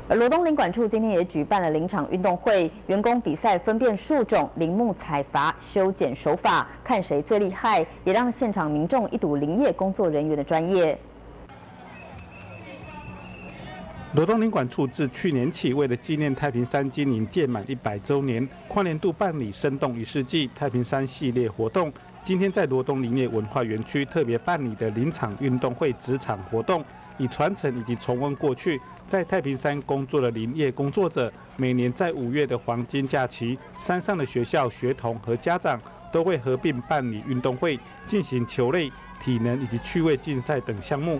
而罗东林管处今天也举办了林场运动会，员工比赛分辨树种、林木采伐、修剪手法，看谁最厉害，也让现场民众一睹林业工作人员的专业。罗东林管处自去年起，为了纪念太平山经营届满100周年，跨年度办理生动1世纪太平山系列活动。今天在罗东林业文化园区特别办理的林场运动会职场活动，以传承以及重温过去在太平山工作的林业工作者。每年在5月的黄金假期，山上的学校、学童和家长都会合并办理运动会，进行球类、体能以及趣味竞赛等项目。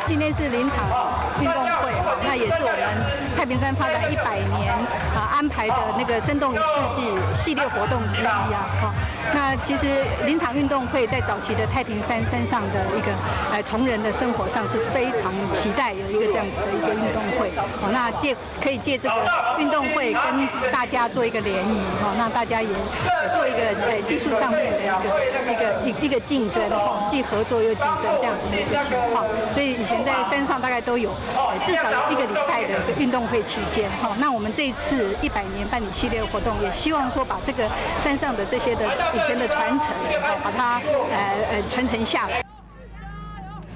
今天是林场运动会，那也是我们太平山发展100年安排的那个生动1世纪系列活动之一啊。那其实林场运动会在早期的太平山山上的一个同仁的生活上是非常期待有一个这样子的一个运动会。那可以借这个运动会跟大家做一个联谊，那大家也做一个技术上面的一个竞争，既合作又竞争这样子的一个情况。所以以前在山上大概都有至少有1个礼拜的运动会期间。那我们这一次100年办理系列活动，也希望说把这个山上的这些的以前的传承，把它传承下来。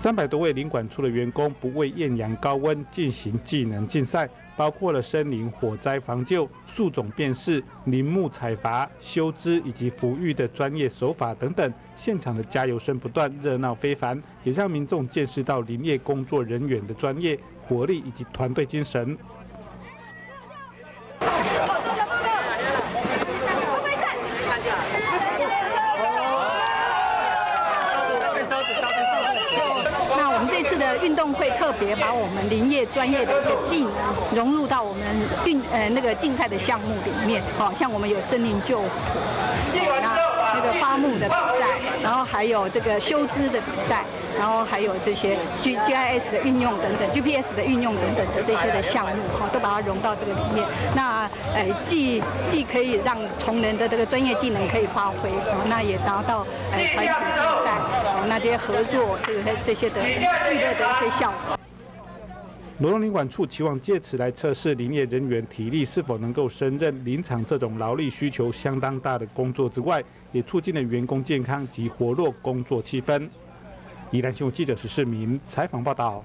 300多位林管处的员工不畏艳阳高温进行技能竞赛，包括了森林火灾防救、树种辨识、林木采伐、修枝以及抚育的专业手法等等。现场的加油声不断，热闹非凡，也让民众见识到林业工作人员的专业、活力以及团队精神。那我们这次的运动会特别把我们林业专业的一个技能融入到我们那个竞赛的项目里面，像我们有森林救火，那个花木的比赛，然后还有这个修枝的比赛，然后还有这些 GIS 的运用等等 ，GPS 的运用等等的这些的项目，都把它融到这个里面。那既可以让同仁的这个专业技能可以发挥，那也达到团体竞赛，那这些合作这些的娱乐的一些效果。罗东林管处期望借此来测试林业人员体力是否能够胜任林场这种劳力需求相当大的工作之外，也促进了员工健康及活络工作气氛。宜兰新闻记者石世明采访报道。